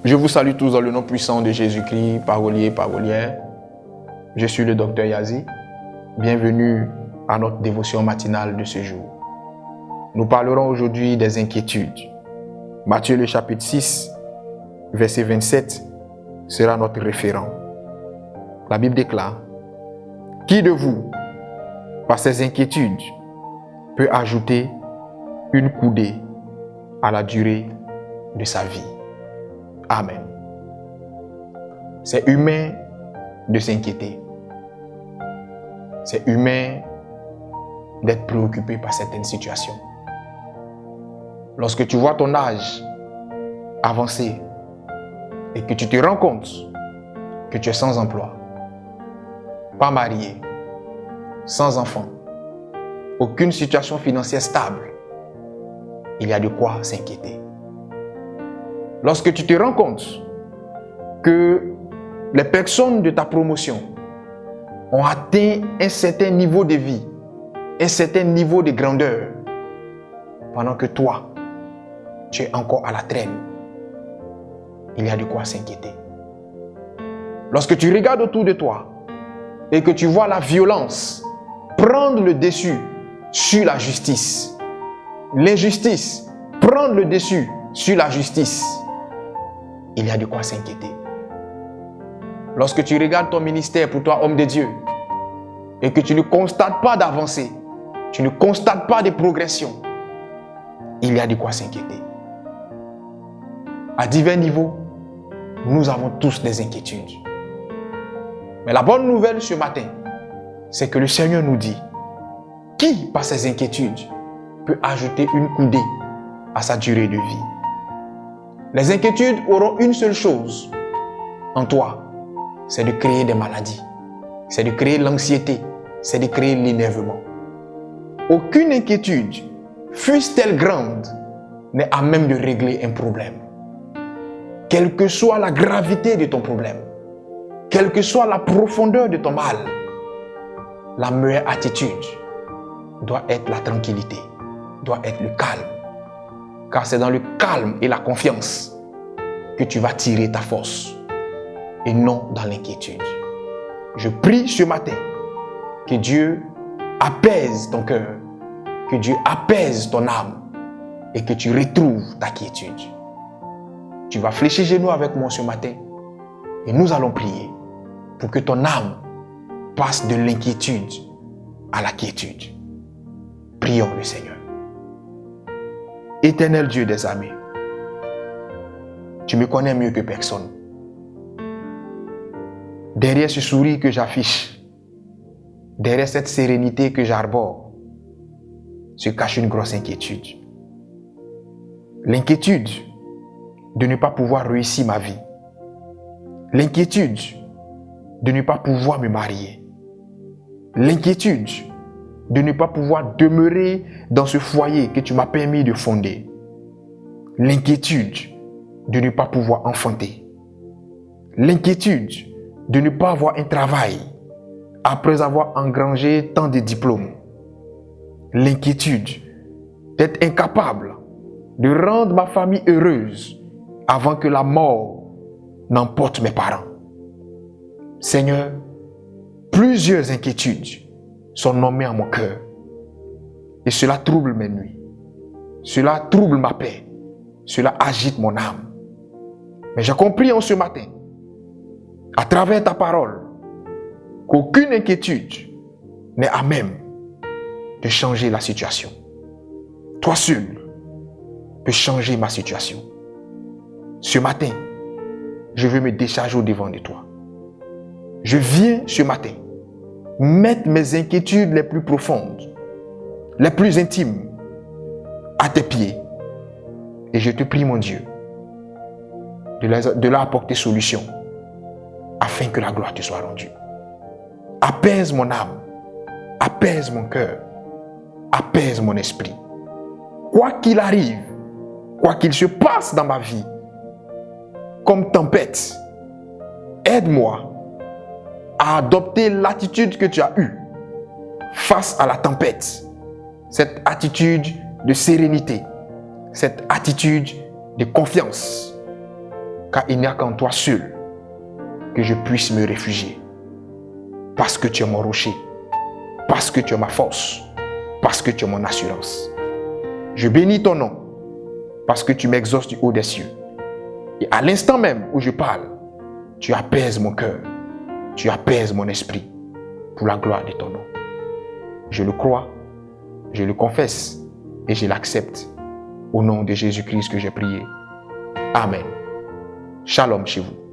Je vous salue tous dans le nom puissant de Jésus-Christ, parolier, parolière. Je suis le docteur Yazi. Bienvenue à notre dévotion matinale de ce jour. Nous parlerons aujourd'hui des inquiétudes. Matthieu le chapitre 6, verset 27 sera notre référent. La Bible déclare: qui de vous, par ses inquiétudes, peut ajouter une coudée à la durée de sa vie? Amen. C'est humain de s'inquiéter. C'est humain d'être préoccupé par certaines situations. Lorsque tu vois ton âge avancer et que tu te rends compte que tu es sans emploi, pas marié, sans enfant, aucune situation financière stable, il y a de quoi s'inquiéter. Lorsque tu te rends compte que les personnes de ta promotion ont atteint un certain niveau de vie, un certain niveau de grandeur, pendant que toi, tu es encore à la traîne, il y a de quoi s'inquiéter. Lorsque tu regardes autour de toi et que tu vois la violence prendre le dessus sur la justice, l'injustice prendre le dessus sur la justice, il y a de quoi s'inquiéter. Lorsque tu regardes ton ministère pour toi, homme de Dieu, et que tu ne constates pas d'avancée, tu ne constates pas de progression, il y a de quoi s'inquiéter. À divers niveaux, nous avons tous des inquiétudes. Mais la bonne nouvelle ce matin, c'est que le Seigneur nous dit: qui, par ses inquiétudes, peut ajouter une coudée à sa durée de vie? Les inquiétudes auront une seule chose en toi, c'est de créer des maladies, c'est de créer l'anxiété, c'est de créer l'énervement. Aucune inquiétude, fût-elle grande, n'est à même de régler un problème. Quelle que soit la gravité de ton problème, quelle que soit la profondeur de ton mal, la meilleure attitude doit être la tranquillité, doit être le calme. Car c'est dans le calme et la confiance que tu vas tirer ta force et non dans l'inquiétude. Je prie ce matin que Dieu apaise ton cœur, que Dieu apaise ton âme et que tu retrouves ta quiétude. Tu vas fléchir genoux avec moi ce matin et nous allons prier pour que ton âme passe de l'inquiétude à la quiétude. Prions le Seigneur. Éternel Dieu des armées, tu me connais mieux que personne. Derrière ce sourire que j'affiche, derrière cette sérénité que j'arbore, se cache une grosse inquiétude. L'inquiétude de ne pas pouvoir réussir ma vie. L'inquiétude de ne pas pouvoir me marier. L'inquiétude de ne pas pouvoir demeurer dans ce foyer que tu m'as permis de fonder. L'inquiétude de ne pas pouvoir enfanter. L'inquiétude de ne pas avoir un travail après avoir engrangé tant de diplômes. L'inquiétude d'être incapable de rendre ma famille heureuse avant que la mort n'emporte mes parents. Seigneur, plusieurs inquiétudes sont nommées à mon cœur et cela trouble mes nuits. Cela trouble ma paix. Cela agite mon âme. Mais j'ai compris en ce matin, à travers ta parole, qu'aucune inquiétude n'est à même de changer la situation. Toi seul peux changer ma situation. Ce matin, je veux me décharger au-devant de toi. Je viens ce matin mettre mes inquiétudes les plus profondes, les plus intimes, à tes pieds. Et je te prie, mon Dieu, de leur apporter solution, afin que la gloire te soit rendue. Apaise mon âme, apaise mon cœur, apaise mon esprit. Quoi qu'il arrive, quoi qu'il se passe dans ma vie, comme tempête, aide-moi à adopter l'attitude que tu as eue face à la tempête. Cette attitude de sérénité, cette attitude de confiance. car il n'y a qu'en toi seul que je puisse me réfugier. Parce que tu es mon rocher, parce que tu es ma force, parce que tu es mon assurance. Je bénis ton nom, parce que tu m'exauces du haut des cieux. Et à l'instant même où je parle, tu apaises mon cœur, tu apaises mon esprit pour la gloire de ton nom. Je le crois, je le confesse et je l'accepte. Au nom de Jésus-Christ que j'ai prié. Amen. Shalom chez vous.